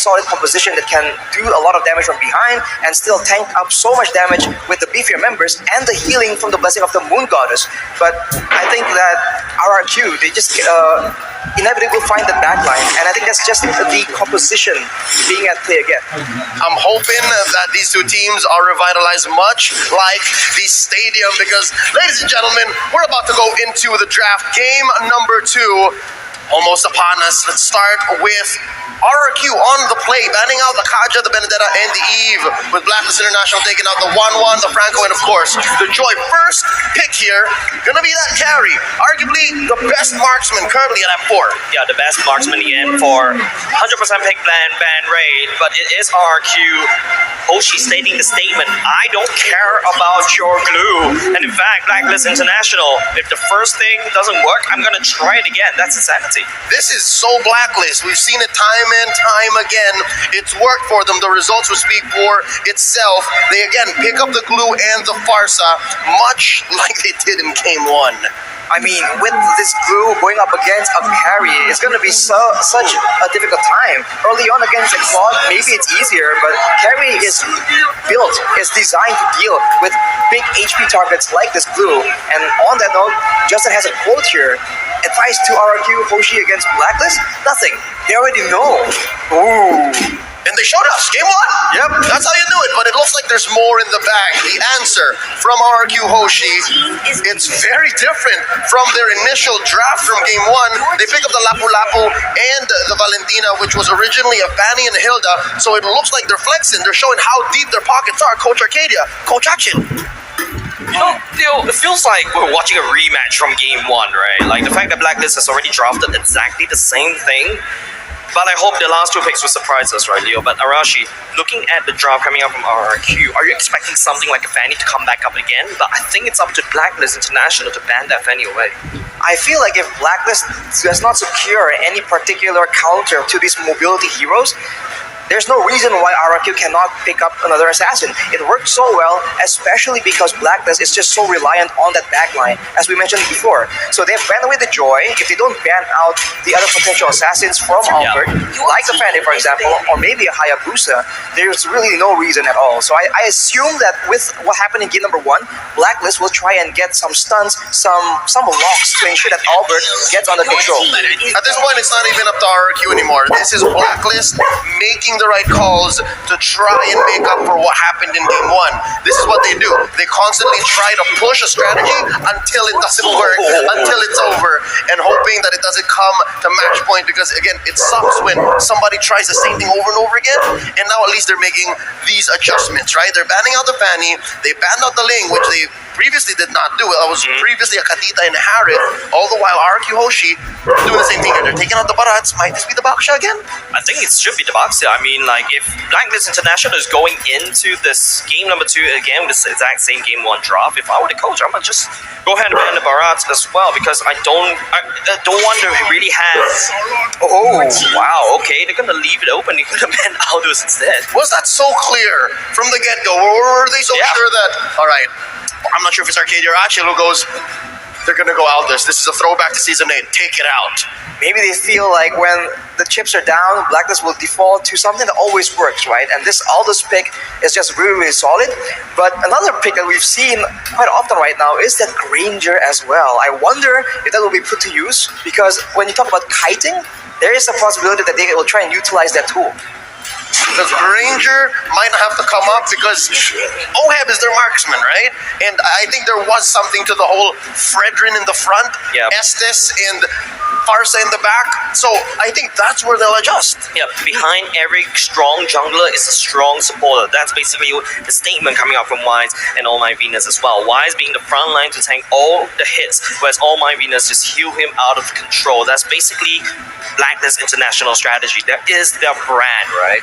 solid composition that can do a lot of damage from behind and still tank up so much damage with the beefier members and the healing from the blessing of the Moon Goddess. But I think that RRQ, they just inevitably will find the backline, and I think that's just the composition being at play again. I'm hoping that these two teams are revitalized much like the stadium, because, ladies and gentlemen, we're about to go into the draft. Game number 2 almost upon us. Let's start with RRQ on the play, banning out the Kaja, the Benedetta, and the Eve, with Blacklist International taking out the 1-1, the Franco, and of course, the Joy. First pick here, gonna be that carry. Arguably the best marksman currently at F4. Yeah, the best marksman again for 100% pick ban raid, but it is RRQ. Hoshi stating the statement, I don't care about your glue. And in fact, Blacklist International, if the first thing doesn't work, I'm gonna try it again. That's insanity. This is so Blacklist. We've seen it time and time again. It's worked for them. The results will speak for itself. They again pick up the glue and the Farsa, much like they did in game 1. I mean, with this glue going up against a carry, it's going to be such a difficult time. Early on against a Claude, maybe it's easier, but carry is built, is designed to deal with big HP targets like this glue. And on that note, Justin has a quote here. Advice to RRQ Hoshi against Blacklist? Nothing. They already know. Ooh. And they showed us, game 1. Yep. That's how you do it, but it looks like there's more in the bag. The answer from RRQ Hoshi, it's very different from their initial draft from game 1. They pick up the Lapu Lapu and the Valentina, which was originally a Fanny and a Hilda, so it looks like they're flexing. They're showing how deep their pockets are. Coach Arcadia, Coach Action. You know, it feels like we're watching a rematch from game 1, right? Like the fact that Blacklist has already drafted exactly the same thing. But I hope the last 2 picks will surprise us, right, Leo? But Arashi, looking at the draft coming up from RRQ, are you expecting something like a Fanny to come back up again? But I think it's up to Blacklist International to ban that Fanny away. I feel like if Blacklist does not secure any particular counter to these mobility heroes, there's no reason why RRQ cannot pick up another assassin. It worked so well, especially because Blacklist is just so reliant on that backline, as we mentioned before. So they've banned away the Joy. If they don't ban out the other potential assassins from Albert, like the Fanny, for example, or maybe a Hayabusa, there's really no reason at all. So I assume that with what happened in game number 1, Blacklist will try and get some stuns, some locks to ensure that Albert gets under control. At this point, it's not even up to RRQ anymore. This is Blacklist making the right calls to try and make up for what happened in game 1. This is what they do. They constantly try to push a strategy until it doesn't work, until it's over, and hoping that it doesn't come to match point, because again, it sucks when somebody tries the same thing over and over again, and now at least they're making these adjustments, right? They're banning out the Fanny, they banned out the Ling, which they previously did not do. It was previously a Katita and a Harith, all the while RRQ Hoshi doing the same thing here. They're taking out the Barats. Might this be the Baksha again? I think it should be the Baksha. I mean, like, if Blacklist International is going into this game number 2 again with the exact same game 1 draft, if I were the coach, I'm gonna just go ahead and ban the Barats as well, because I don't want to really have. Oh wow, okay, they're gonna leave it open. They're gonna ban Aldous instead. Was that so clear from the get-go? Or were they so sure that, all right, I'm not sure if it's Arcadia or Achille who goes, they're going to go Aldous. This is a throwback to Season 8. Take it out. Maybe they feel like when the chips are down, Blacklist will default to something that always works, right? And this Aldous pick is just really, really solid. But another pick that we've seen quite often right now is that Granger as well. I wonder if that will be put to use, because when you talk about kiting, there is a possibility that they will try and utilize that tool. The Granger might not have to come up because Oheb is their marksman, right? And I think there was something to the whole Fredrin in the front, Estes and Farsa in the back. So I think that's where they'll adjust. Yeah, behind every strong jungler is a strong supporter. That's basically the statement coming out from Wise and All Might Venus as well. Wise being the front line to tank all the hits, whereas All Might Venus just heal him out of control. That's basically Blacklist International strategy. That is their brand, right?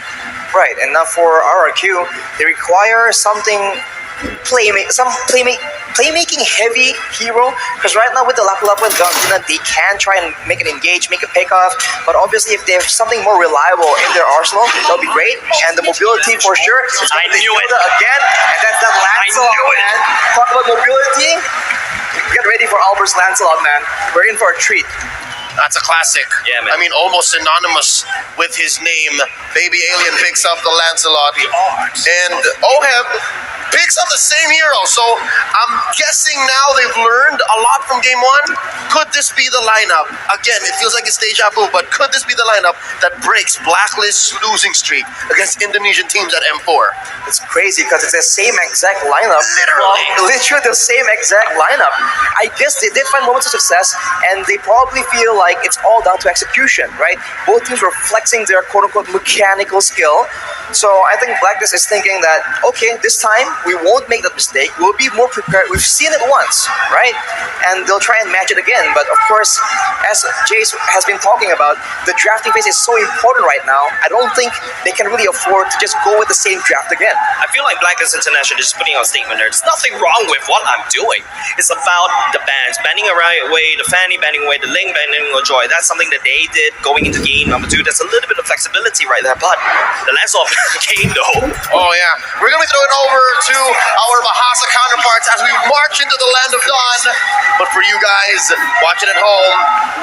Right, and now for RRQ, they require something playmaking heavy hero, because right now with the Lapu Lapu and Valentina, they can try and make an engage, make a pick off, but obviously if they have something more reliable in their arsenal, that'll be great. And the mobility for sure, I knew it again, and that's that Lancelot, man. Talk about mobility, get ready for Albert's Lancelot, man. We're in for a treat. That's a classic. Yeah, man. I mean, almost synonymous with his name. Baby Alien picks up the Lancelot. And Oheb picks up the same hero. So I'm guessing now they've learned a lot from game one. Could this be the lineup? Again, it feels like it's deja vu, but could this be the lineup that breaks Blacklist's losing streak against Indonesian teams at M4? It's crazy because it's the same exact lineup. Literally. The same exact lineup. I guess they did find moments of success, and they probably feel like it's all down to execution, right? Both teams were flexing their quote-unquote mechanical skill. So I think Blacklist is thinking that, okay, this time we won't make that mistake. We'll be more prepared. We've seen it once, right? And they'll try and match it again. But of course, as Jace has been talking about, the drafting phase is so important right now. I don't think they can really afford to just go with the same draft again. I feel like Blacklist International is just putting out a statement there. There's nothing wrong with what I'm doing. It's about the bands banning away the Fanny, banning away the Ling, banning away Joy. That's something that they did going into game number 2. There's a little bit of flexibility right there. But the Lancelot game, though. Oh, yeah. We're going to be throwing over to our Bahasa counterparts as we march into the land of dawn. But for you guys watching at home,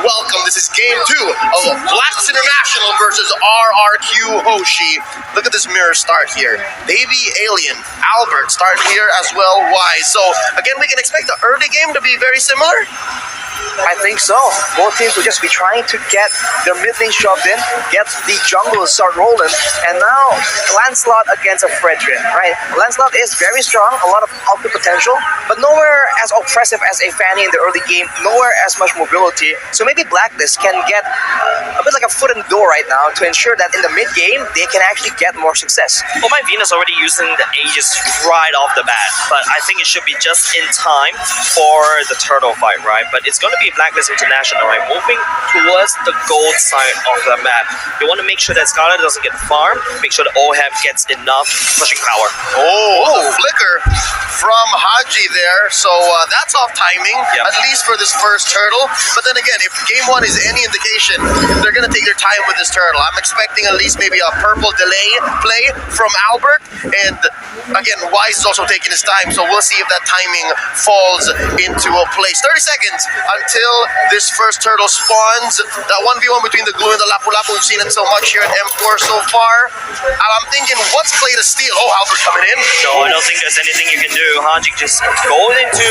welcome. This is game 2 of Blacklist International versus RRQ Hoshi. Look at this mirror start here. Baby Alien, Albert starting here as well. Why? So, again, we can expect the early game to be very similar. I think so. Both teams will just be trying to get their mid lane shoved in, get the jungle to start rolling, and now Lancelot against a Fredrin, right? Lancelot is very strong, a lot of output potential, but nowhere as oppressive as a Fanny in the early game, nowhere as much mobility. So maybe Blacklist can get a bit like a foot in the door right now to ensure that in the mid game they can actually get more success. Well, my Venus already using the Aegis right off the bat, but I think it should be just in time for the turtle fight, right? But it's going to be Blacklist International, right? Moving towards the gold side of the map. They want to make sure that Scarlet doesn't get farmed, make sure that Oheb gets enough pushing power. Oh, flicker from Haji there. So that's off timing, at least for this first turtle. But then again, if game 1 is any indication, they're going to take their time with this turtle. I'm expecting at least maybe a purple delay play from Albert. And again, Wise is also taking his time. So we'll see if that timing falls into a place. 30 seconds until this first turtle spawns. That 1v1 between the Glue and the Lapu-Lapu, we've seen it so much here at M4 so far. I'm thinking, what's play to steal? Oh, Albert coming in. No, I don't think there's anything you can do. Haji just go into,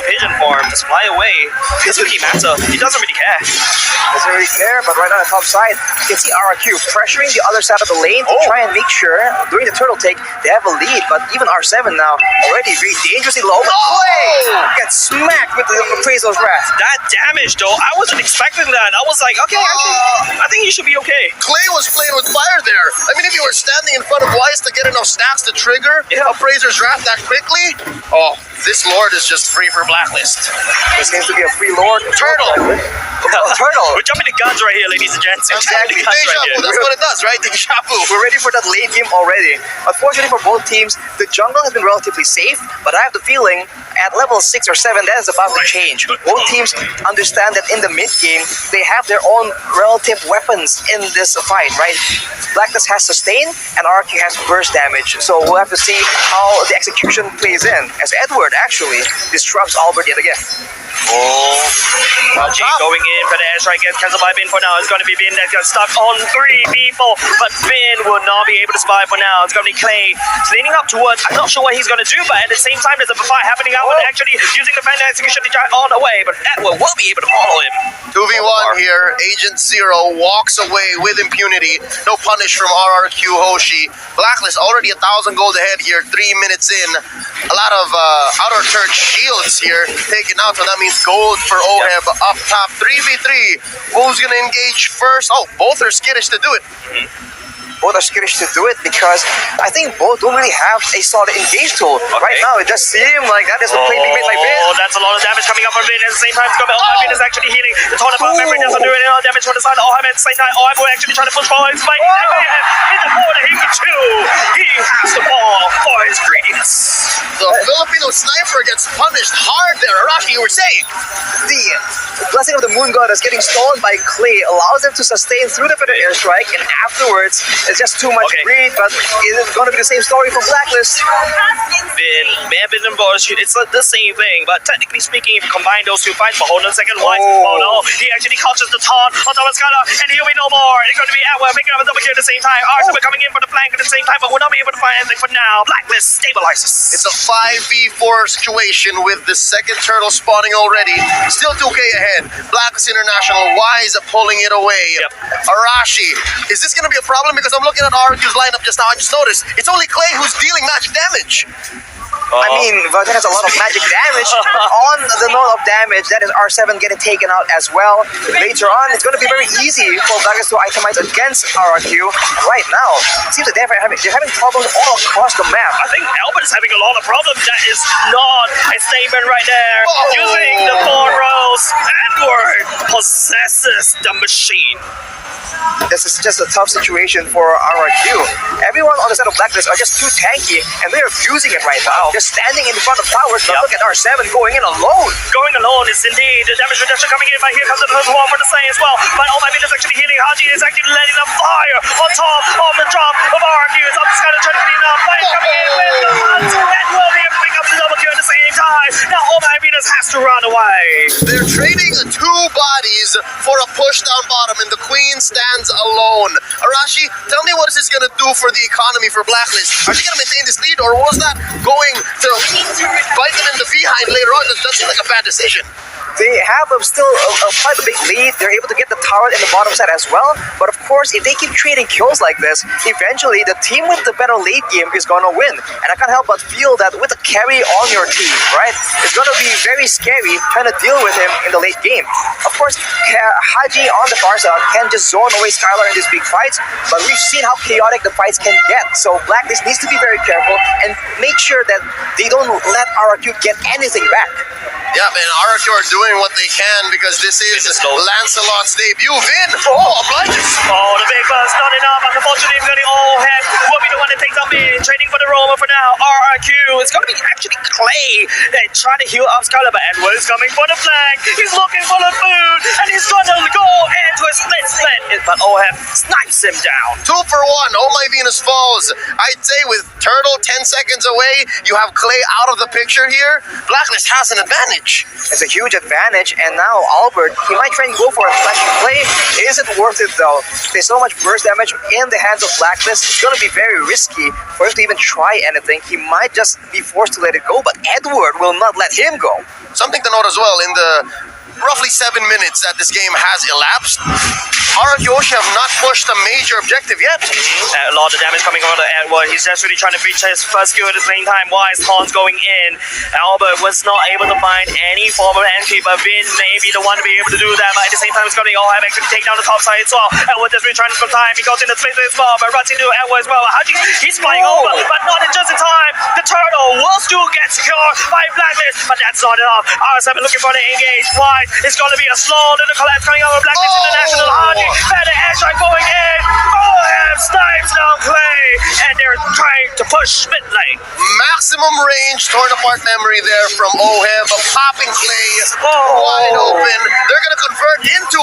pigeon form, just fly away. It doesn't really matter. He doesn't really care. Doesn't really care, but right on the top side, you can see RRQ pressuring the other side of the lane to try and make sure during the turtle take they have a lead. But even R7 now already very dangerously low. Gets smacked with the Appraisal's Wrath. That damage, though, I wasn't expecting that. I was like, okay, I think he should be okay. Clay was playing with fire there. I mean, if you were standing in front of Wise to get enough stacks to trigger Appraiser's Wrath that quickly, this Lord is just free for Blacklist. There seems to be a free Lord. Turtle! Turtle! We're jumping the guns right here, ladies and gents. Exactly. Deja vu, that's what it does, right? Deja vu. We're ready for that late game already. Unfortunately for both teams, the jungle has been relatively safe, but I have the feeling at level 6 or 7, that is about to change. Both teams understand that in the mid game, they have their own relative weapons in this fight, right? Blacklist has sustain, and RRQ has burst damage. So we'll have to see how the execution plays in, as Edward actually disrupts Albert yet again. Haji going in for the airstrike, gets cancelled by Bin for now. It's going to be Bin that got stuck on 3 people, but Bin will not be able to survive for now. It's going to be Clay. It's leaning up towards, I'm not sure what he's going to do, but at the same time, there's a fight happening out and actually using the fan execution on the way, but Edward will be able to follow him. 2v1 here. Agent Zero walks away with impunity. No punish from RRQ Hoshi. Blacklist already 1,000 gold ahead here, 3 minutes in. A lot of outer church shields here taken out, so that means gold for Oheb up top. 3v3. Who's gonna engage first? Oh, both are skittish to do it. Both are skittish to do it because I think both don't really have a solid engage tool. Right now, it just seems like that is a play being made like this. Oh, that's a lot of damage coming up from Bin. At the same time, Bin is actually healing. The Tornado membrane doesn't do any damage from the side. At the same time, will actually try to push forward. He's fighting in the corner. He can too. He has the ball for his greediness. The Filipino sniper gets punished hard there. Araki, you were saying. The blessing of the Moon Goddess getting stolen by Clay allows them to sustain through the further airstrike, and afterwards It's just too much Okay. greed, but it's going to be the same story for Blacklist. May have been involved. It's the same thing, but technically speaking, if you combine those two fights, but hold on a second, why? Oh. Oh no, he actually catches the taunt on top of Skylar, and he'll be no more. It's going to be Atwell picking up a double kill at the same time. Arsenal coming in for the flank at the same time, but we're not able to find anything for now. Blacklist stabilizes. It's a 5v4 situation with the second turtle spawning already. Still 2k ahead. Blacklist International, Wise pulling it away. Yep. Arashi, is this going to be a problem? Because I'm looking at RQ's lineup just now. I just noticed it's only Clay who's dealing magic damage. I mean, Vatan has a lot of magic damage. On the note of damage, that is R7 getting taken out as well. Later on, it's going to be very easy for Blacklist to itemize against RQ. Right now, it seems like they're having problems all across the map. I think Albert is having a lot of problems. That is not a statement right there. Oh. Using the cornrows, Edward possesses the machine. This is just a tough situation for RQ. Everyone on the side of Blacklist are just too tanky, and they're abusing it right now. They're standing in front of towers, but Yep. look at R7 going in alone. Going alone is indeed the damage reduction coming in, but here comes the wall for the same as well. But oh my goodness, actually healing. Haji is actually letting the fire on top of the drop of RQ. It's up to Skyler trying to clean up. But it's coming in with the hunt, and will be able to pick up the double kill at the same time. Now oh my goodness has to run away. They're trading two bodies for a push down bottom, and the queen stands alone. Arashi, tell me what is this going to do for the economy for Blacklist? Are they going to maintain this lead, or was that going to bite them in the behind later on? That seems like a bad decision. They have still quite a big lead. They're able to get the tower in the bottom side as well. But of course, if they keep trading kills like this, eventually the team with the better late game is going to win. And I can't help but feel that with a carry on your team, right, it's going to be very scary trying to deal with him in the late game. Of course, Haji on the far side can just zone away Skylar in these big fights, but we've seen how chaotic the fights can get. So Blacklist needs to be very careful and make sure that they don't let RQ get anything back. Yeah, man, RQ are doing what they can because this is It's slow. Lancelot's debut. Vin! Oh, obliges! Oh, the big buzz, not enough. Unfortunately, we're going to all have will be the one that takes up in. Trading for the Roma for now. RRQ. It's going to be actually Clay that trying to heal up Skylar, but Edward is coming for the flank. He's looking for the food, and he's going to go into a split. But Oheb snipes him down. 2 for 1. Oh my Venus falls. I'd say with Turtle 10 seconds away, you have Clay out of the picture here. Blacklist has an advantage. It's a huge advantage, and now Albert, he might try and go for a flashing play. Is it worth it though? There's so much burst damage in the hands of Blacklist. It's going to be very risky for him to even try anything. He might just be forced to let it go, but Edward will not let him go. Something to note as well, in the roughly 7 minutes that this game has elapsed, RQOshi have not pushed a major objective yet. A lot of damage coming out of Edward. He's just really trying to reach his first kill at the same time. Wise Hans going in. Albert was not able to find any form of entry, but Vin may be the one to be able to do that. But at the same time, it's going to all have actually take down the top side as well. Edward just really trying to spend time. He goes in the space as well, but runs into Edward as well. He's flying over, but not in just in time. The turtle will still get secured by Blacklist, but that's not enough. R7 looking for the engage. Wise, it's going to be a slow little collapse coming out of Blacklist International. Haji, better airstrike going in. Snipes down Clay, and they're trying to push mid lane. Maximum range, torn apart memory there from Oheb. A popping Clay, wide open. They're going to convert into,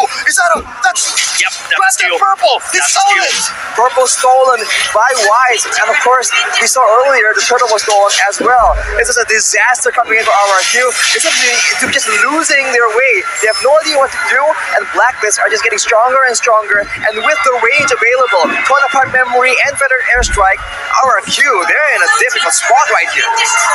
that's Yep, that was Black steal. and Purple. He That's stole steal. it. Purple stolen by Wise, and of course, we saw earlier the turtle was stolen as well. This is a disaster coming in for RRQ. This is to just losing their way. They have no idea what to do, and Blacklist are just getting stronger and stronger. And with the range available, torn apart memory and feathered airstrike, RRQ, they're in a difficult spot right here.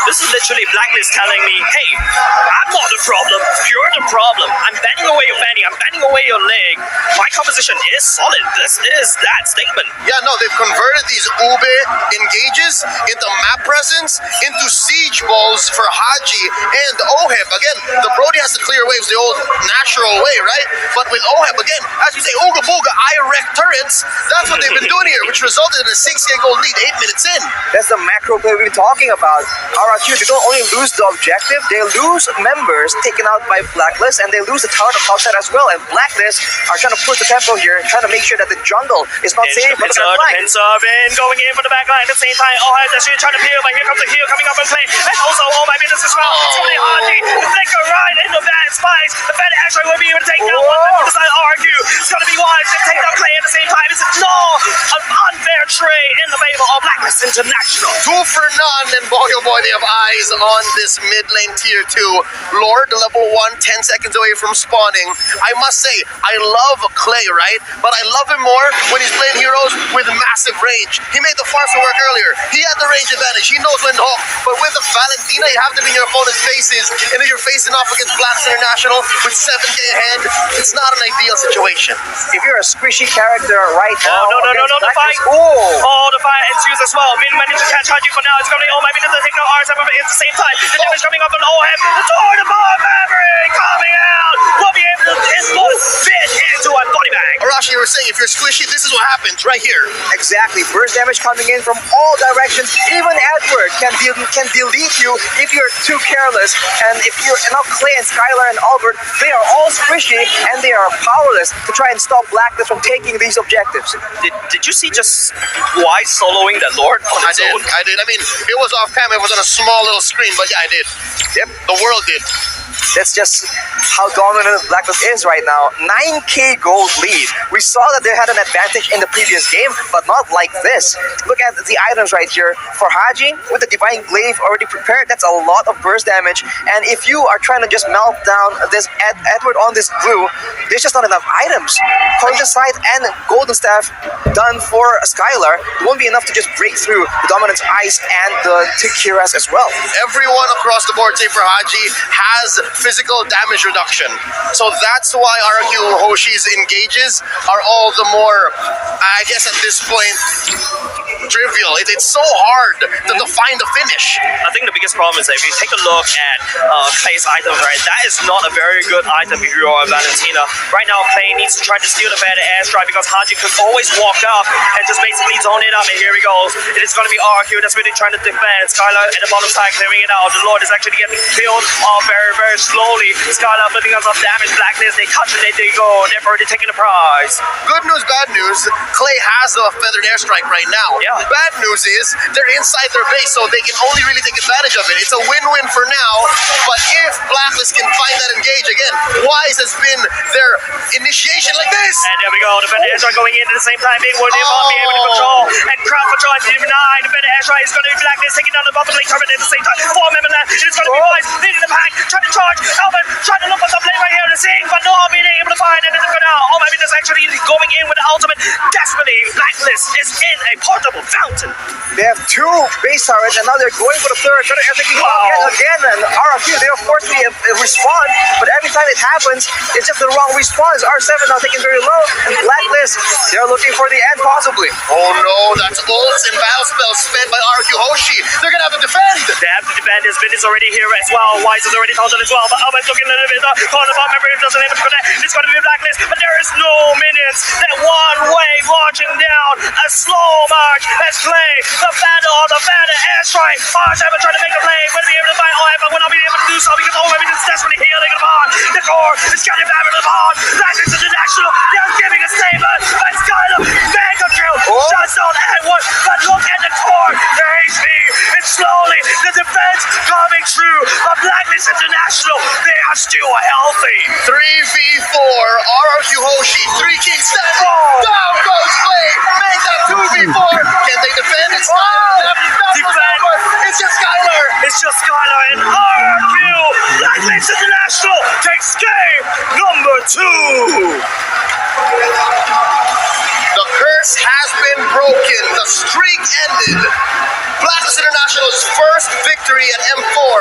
This is literally Blacklist telling me, hey, I'm not the problem, you're the problem. I'm banning away your fanny, I'm banning away your leg. My composition is solid. This is that statement. Yeah, no, they've converted these Ube engages into map presence, into siege balls for Haji and Oheb. Again, the Brody has to clear waves the old natural way, right? But with Oheb, again, as you say, Ooga Booga, I wreck turrets. That's what they've been doing here, which resulted in a 6K goal lead 8 minutes in. That's the macro play we've been talking about. RRQ, they don't only lose the objective, they lose members taken out by Blacklist, and they lose the tower outside as well. And Blacklist are trying to push the tempo here, trying to make sure that the jungle is not safe. But they're flank. In, going in for the back line at the same time. Oh, that's really trying to peel, but here comes the heal coming up and play. And also, oh my goodness as well. It's really Haji. Flicker right into that spice. The Fed actually will be able to take down one member of the side RQ. It's going to be Wise to take down Clay at the same time. It's no, an unfair Blacklist International. 2 for none, and boy oh boy, they have eyes on this mid lane tier 2. Lord, level 1, 10 seconds away from spawning. I must say, I love Clay, right? But I love him more when he's playing heroes with massive range. He made the Farsa work earlier. He had the range advantage. He knows when to hook. But with the Valentina, you have to be in your opponent's faces. And if you're facing off against Blacklist International with 7k ahead, it's not an ideal situation. If you're a squishy character right now, Oh, no, against the fight. Blacklist- Oh, the fight ensues as well. Min managed to catch Haji for now. It's going to be, oh, maybe doesn't take no R7, but at the same time, the damage coming up on OM. The door, the bomb, Maverick coming out. Will be able to explode fit into a body bag. Arashi, you were saying, if you're squishy, this is what happens right here. Exactly. Burst damage coming in from all directions. Even Edward can delete you if you're too careless. And if you're now Clay and Skylar and Albert, they are all squishy and they are powerless to try and stop Blacklist from taking these objectives. Did you see just why soloing that Lord on I his did. own? I did. I mean, it was off cam. It was on a small little screen, but yeah, I did. Yep. The world did. That's just how dominant Blacklist is right now. 9k gold lead. We saw that they had an advantage in the previous game, but not like this. Look at the items right here. For Haji, with the Divine Glaive already prepared, that's a lot of burst damage. And if you are trying to just melt down this Edward on this glue, there's just not enough items. Poison Sight and Golden Staff done for Skylar won't be enough to just break through the Dominance Ice and the Tikiras as well. Everyone across the board, say for Haji, has physical damage reduction. So that's why RQ Hoshi's engages are all the more, I guess at this point, trivial. It's so hard to find the finish. I think the biggest problem is that if you take a look at Clay's item, right, that is not a very good item if you are Valentina. Right now, Clay needs to try to steal the better airstrike because Haji could always walk up and just basically zone it up, and here he goes. It is going to be RQ that's really trying to defend. Skylar at the bottom side clearing it out. The Lord is actually getting killed very, very slowly. Skylar putting up some damage. Blacklist, they touch and they go. They're already taking the prize. Good news, bad news. Clay has a feathered airstrike right now. Yeah. Bad news is they're inside their base, so they can only really take advantage of it. It's a win-win for now, but if Blacklist can find that engage again, Wise has been their initiation like this. And there we go. The better airstrike going in at the same time. They will not be able to control. And crowd control is denied. The better airstrike is going to be Blacklist taking down the bottom lane turret at the same time. 4 member left. It is going to be Wise leading the pack, trying to charge. Albert trying to look for some play right here to see, but not being able to find it. And they're out. Oh, maybe that's actually going in with the ultimate. Desperately, Blacklist is in a portable fountain. They have 2 base turrets and now they're going for the third. Trying to execute again. And RFQ, they of course respond, but every time it happens, it's just the wrong response. R7 now taking very low, and Blacklist, they're looking for the end possibly. Oh no, that's ults and battle spells spent by RQ Hoshi. They're gonna have to defend. They have to defend. His mid is already here as well. Wise is already taunted as well, but Albert's looking a little bit calling about. Remember, he doesn't able to connect. It's going to be a Blacklist, but there is no minutes. That one wave launching down a slow march. Let's play the battle of the better airstrike. R7 trying to make a play. Will be able to find OM, but will not be able to do so because OM is desperately healing upon. The core is getting back with the ball. Blacklist International, they're giving a statement. But Skylar, mega kill. Shuts down Edward, but look at the core. The HP is slowly the defense coming through. But Blacklist International, they are still healthy. 3v4, RQ Hoshi, 3 kings stand. Down goes Clay. Make that 2v4. Can they defend? It's Skylar. Defend. It's just Skylar. It's just Skylar and RQ. Blacklist International takes game number 2. The curse has been broken. The streak ended. Blacklist International's first victory at M4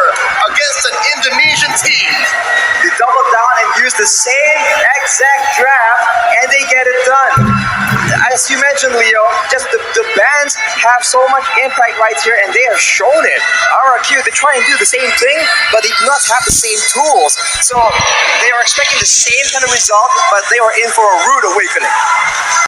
against an Indonesian team. They double down and use the same exact draft, and they get it done. As you mentioned, Leo, just the bands have so much impact right here, and they have shown it. RRQ, they try and do the same thing, but they do not have the same tools. So they are expecting the same kind of result, but they are in for a rude awakening.